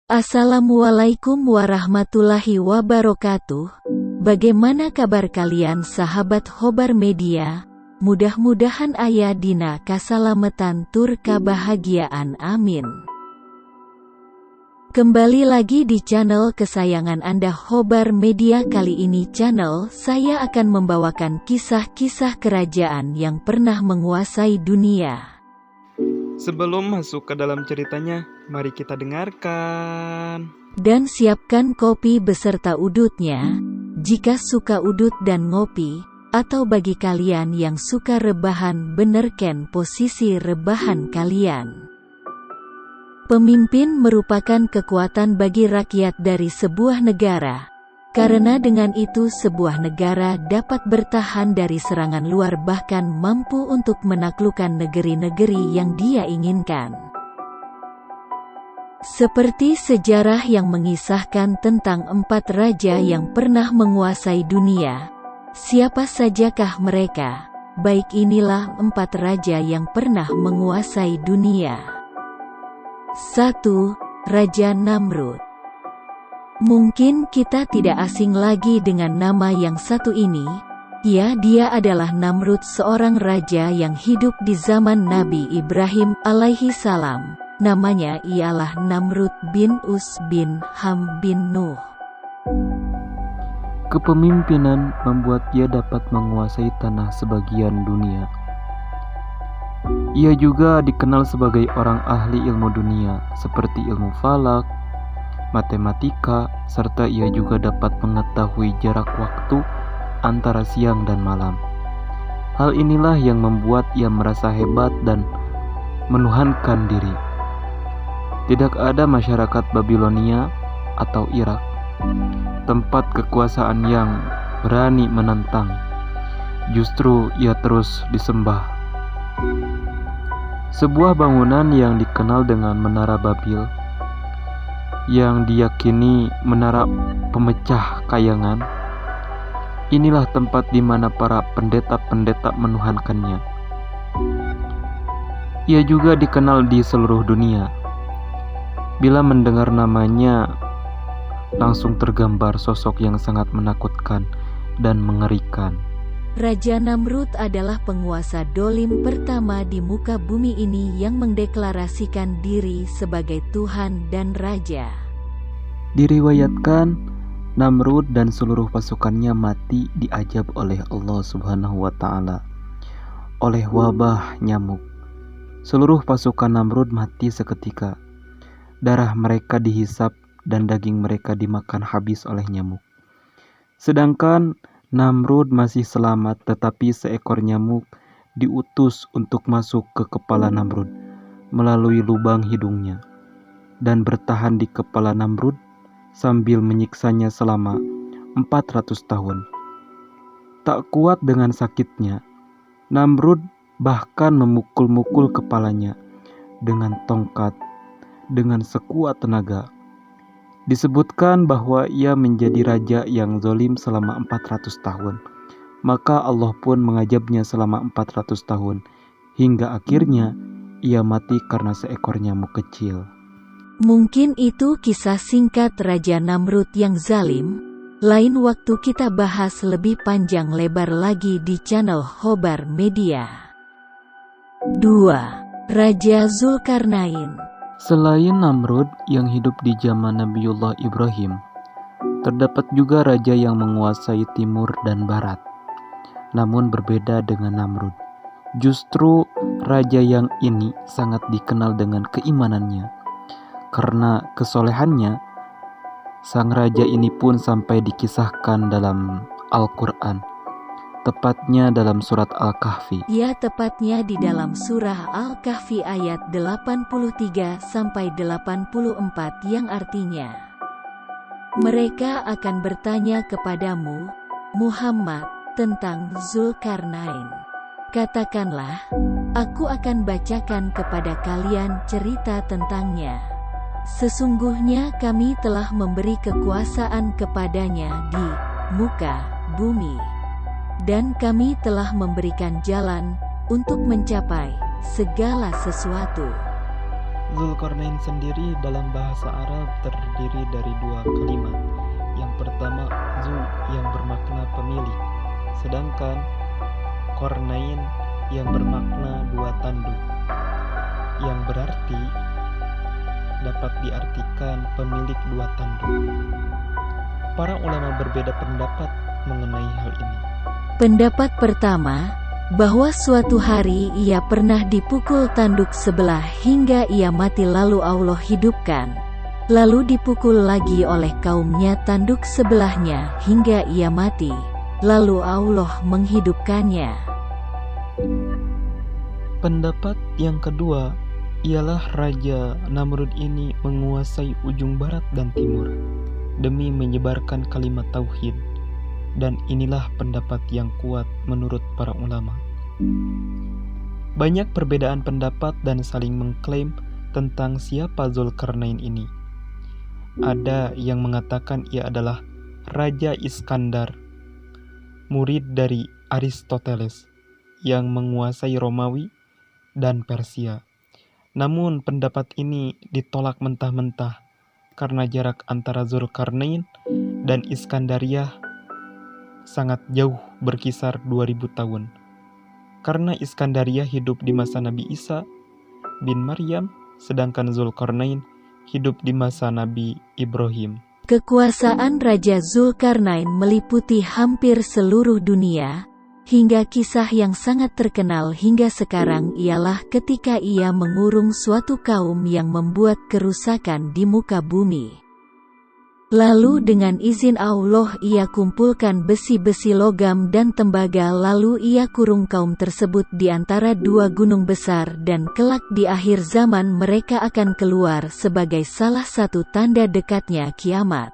Assalamualaikum warahmatullahi wabarakatuh. Bagaimana kabar kalian sahabat Khobar Media? Mudah-mudahan aya dina kasalametan tur kabahagiaan, amin. Kembali lagi di channel kesayangan Anda Khobar Media. Kali ini channel saya akan membawakan kisah-kisah kerajaan yang pernah menguasai dunia. Sebelum masuk ke dalam ceritanya, mari kita dengarkan. Dan siapkan kopi beserta udutnya, jika suka udut dan ngopi, atau bagi kalian yang suka rebahan, benerken posisi rebahan kalian. Pemimpin merupakan kekuatan bagi rakyat dari sebuah negara, karena dengan itu sebuah negara dapat bertahan dari serangan luar bahkan mampu untuk menaklukkan negeri-negeri yang dia inginkan. Seperti sejarah yang mengisahkan tentang 4 raja yang pernah menguasai dunia. Siapa sajakah mereka? Baik, inilah 4 raja yang pernah menguasai dunia. 1. Raja Namrud. Mungkin kita tidak asing lagi dengan nama yang satu ini. Ya, dia adalah Namrud, seorang raja yang hidup di zaman Nabi Ibrahim alaihi salam. Namanya ialah Namrud bin Us bin Ham bin Nuh. Kepemimpinan membuat dia dapat menguasai tanah sebagian dunia. Ia juga dikenal sebagai orang ahli ilmu dunia, seperti ilmu falak, matematika, serta ia juga dapat mengetahui jarak waktu antara siang dan malam. Hal inilah yang membuat ia merasa hebat dan menuhankan diri. Tidak ada masyarakat Babilonia atau Irak, tempat kekuasaan yang berani menentang. Justru ia terus disembah. Sebuah bangunan yang dikenal dengan Menara Babil, yang diyakini menara pemecah kayangan, inilah tempat di mana para pendeta-pendeta menuhankannya. Ia juga dikenal di seluruh dunia. Bila mendengar namanya, langsung tergambar sosok yang sangat menakutkan dan mengerikan. Raja Namrud adalah penguasa dolim pertama di muka bumi ini yang mendeklarasikan diri sebagai Tuhan dan Raja. Diriwayatkan, Namrud dan seluruh pasukannya mati diajab oleh Allah Subhanahu wa Ta'ala oleh wabah nyamuk. Seluruh pasukan Namrud mati seketika. Darah mereka dihisap dan daging mereka dimakan habis oleh nyamuk. Sedangkan Namrud masih selamat, tetapi seekor nyamuk diutus untuk masuk ke kepala Namrud melalui lubang hidungnya dan bertahan di kepala Namrud sambil menyiksanya selama 400 tahun. Tak kuat dengan sakitnya, Namrud bahkan memukul-mukul kepalanya dengan tongkat dengan sekuat tenaga. Disebutkan bahwa ia menjadi raja yang zalim selama 400 tahun. Maka Allah pun mengajabnya selama 400 tahun, hingga akhirnya ia mati karena seekor nyamuk kecil. Mungkin itu kisah singkat Raja Namrud yang zalim. Lain waktu kita bahas lebih panjang lebar lagi di channel Khobar Media. 2. Raja Zulkarnain. Selain Namrud yang hidup di zaman Nabiullah Ibrahim, terdapat juga raja yang menguasai timur dan barat. Namun berbeda dengan Namrud. Justru raja yang ini sangat dikenal dengan keimanannya. Karena kesolehannya, sang raja ini pun sampai dikisahkan dalam Al-Quran, tepatnya dalam surat Al-Kahfi. Ya, tepatnya di dalam surah Al-Kahfi ayat 83-84 yang artinya, mereka akan bertanya kepadamu, Muhammad, tentang Zulkarnain. Katakanlah, aku akan bacakan kepada kalian cerita tentangnya. Sesungguhnya kami telah memberi kekuasaan kepadanya di muka bumi, dan kami telah memberikan jalan untuk mencapai segala sesuatu. Zulkarnain sendiri dalam bahasa Arab terdiri dari dua kalimat. Yang pertama Zul yang bermakna pemilik, sedangkan Qarnain yang bermakna dua tanduk, yang berarti dapat diartikan pemilik dua tanduk. Para ulama berbeda pendapat mengenai hal ini. Pendapat pertama, bahwa suatu hari ia pernah dipukul tanduk sebelah hingga ia mati lalu Allah hidupkan. Lalu dipukul lagi oleh kaumnya tanduk sebelahnya hingga ia mati. Lalu Allah menghidupkannya. Pendapat yang kedua ialah Raja Namrud ini menguasai ujung barat dan timur demi menyebarkan kalimat tauhid. Dan inilah pendapat yang kuat menurut para ulama. Banyak perbedaan pendapat dan saling mengklaim tentang siapa Zulkarnain ini. Ada yang mengatakan ia adalah Raja Iskandar, murid dari Aristoteles, yang menguasai Romawi dan Persia. Namun pendapat ini ditolak mentah-mentah karena jarak antara Zulkarnain dan Iskandaria sangat jauh, berkisar 2000 tahun. Karena Iskandaria hidup di masa Nabi Isa bin Maryam, sedangkan Zulkarnain hidup di masa Nabi Ibrahim. Kekuasaan Raja Zulkarnain meliputi hampir seluruh dunia, hingga kisah yang sangat terkenal hingga sekarang ialah ketika ia mengurung suatu kaum yang membuat kerusakan di muka bumi. Lalu dengan izin Allah ia kumpulkan besi-besi logam dan tembaga lalu ia kurung kaum tersebut di antara dua gunung besar dan kelak di akhir zaman mereka akan keluar sebagai salah satu tanda dekatnya kiamat.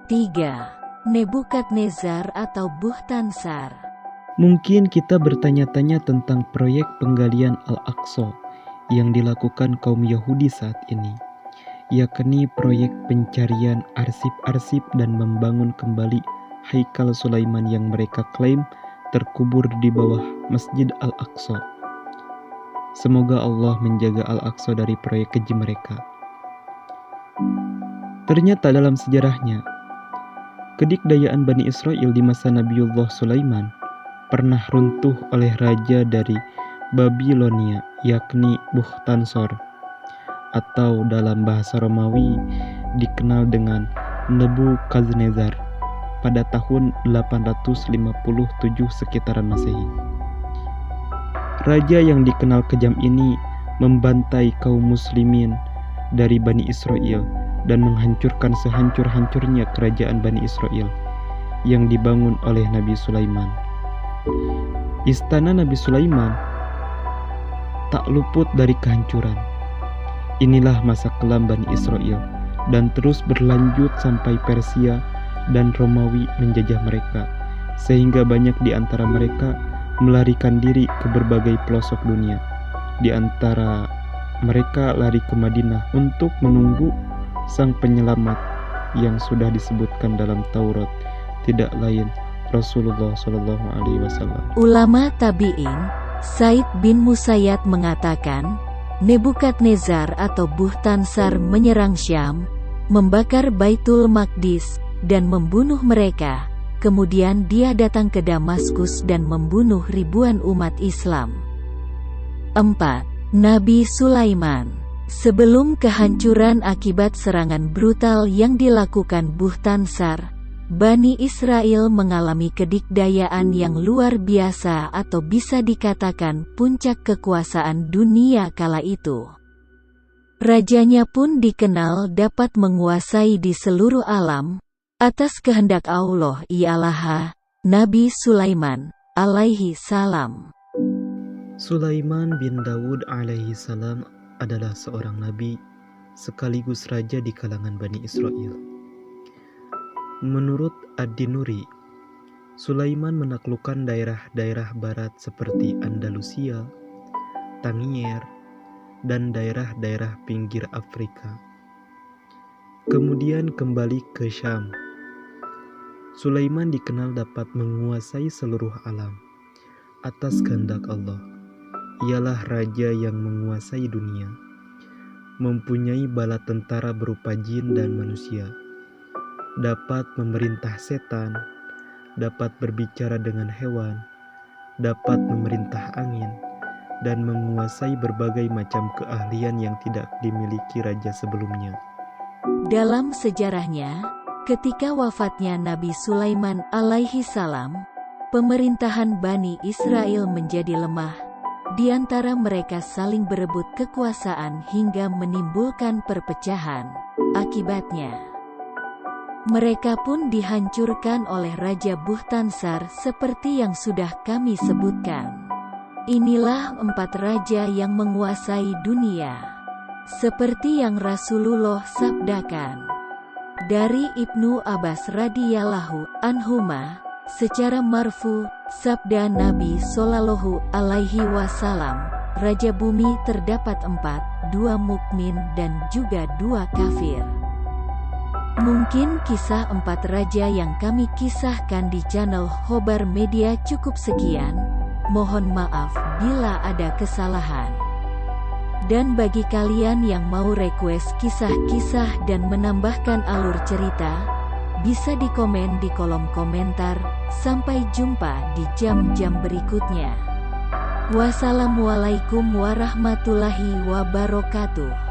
3. Nebukadnezar atau Buhtansar. Mungkin kita bertanya-tanya tentang proyek penggalian Al-Aqsa yang dilakukan kaum Yahudi saat ini, yakni proyek pencarian arsip-arsip dan membangun kembali Haikal Sulaiman yang mereka klaim terkubur di bawah Masjid Al-Aqsa. Semoga Allah menjaga Al-Aqsa dari proyek keji mereka. Ternyata dalam sejarahnya, kedikdayaan Bani Israel di masa Nabiullah Sulaiman pernah runtuh oleh raja dari Babilonia, yakni Bukhtansor, atau dalam bahasa Romawi dikenal dengan Nebukadnezar pada tahun 857 sekitaran Masehi. Raja yang dikenal kejam ini membantai kaum muslimin dari Bani Israel dan menghancurkan sehancur-hancurnya kerajaan Bani Israel yang dibangun oleh Nabi Sulaiman. Istana Nabi Sulaiman tak luput dari kehancuran. Inilah masa kelam Bani Israel dan terus berlanjut sampai Persia dan Romawi menjajah mereka, sehingga banyak di antara mereka melarikan diri ke berbagai pelosok dunia. Di antara mereka lari ke Madinah untuk menunggu sang penyelamat yang sudah disebutkan dalam Taurat, tidak lain Rasulullah SAW. Ulama tabi'in, Said bin Musayyad mengatakan, Nebukadnezar atau Buhtansar menyerang Syam, membakar Baitul Maqdis, dan membunuh mereka. Kemudian dia datang ke Damaskus dan membunuh ribuan umat Islam. 4. Nabi Sulaiman. Sebelum kehancuran akibat serangan brutal yang dilakukan Buhtansar, Bani Israel mengalami kedikdayaan yang luar biasa atau bisa dikatakan puncak kekuasaan dunia kala itu. Rajanya pun dikenal dapat menguasai di seluruh alam, atas kehendak Allah ialah Nabi Sulaiman alaihi salam. Sulaiman bin Dawud alaihi salam adalah seorang nabi sekaligus raja di kalangan Bani Israel. Menurut Ad-Dinuri, Sulaiman menaklukkan daerah-daerah barat seperti Andalusia, Tangier, dan daerah-daerah pinggir Afrika. Kemudian kembali ke Syam. Sulaiman dikenal dapat menguasai seluruh alam atas kehendak Allah. ialah raja yang menguasai dunia, mempunyai bala tentara berupa jin dan manusia, dapat memerintah setan, dapat berbicara dengan hewan, dapat memerintah angin, dan menguasai berbagai macam keahlian yang tidak dimiliki raja sebelumnya. Dalam sejarahnya, ketika wafatnya Nabi Sulaiman alaihi salam, pemerintahan Bani Israel menjadi lemah. Di antara mereka saling berebut kekuasaan hingga menimbulkan perpecahan. Akibatnya, mereka pun dihancurkan oleh Raja Bukhtansar seperti yang sudah kami sebutkan. Inilah 4 raja yang menguasai dunia, seperti yang Rasulullah sabdakan. Dari Ibnu Abbas radhiyallahu anhuma, secara marfu, sabda Nabi Shallallahu alaihi wasallam, raja bumi terdapat 4, 2 mukmin dan juga 2 kafir. Mungkin kisah 4 raja yang kami kisahkan di channel Khobar Media cukup sekian. Mohon maaf bila ada kesalahan. Dan bagi kalian yang mau request kisah-kisah dan menambahkan alur cerita, bisa di komen di kolom komentar. Sampai jumpa di jam-jam berikutnya. Wassalamualaikum warahmatullahi wabarakatuh.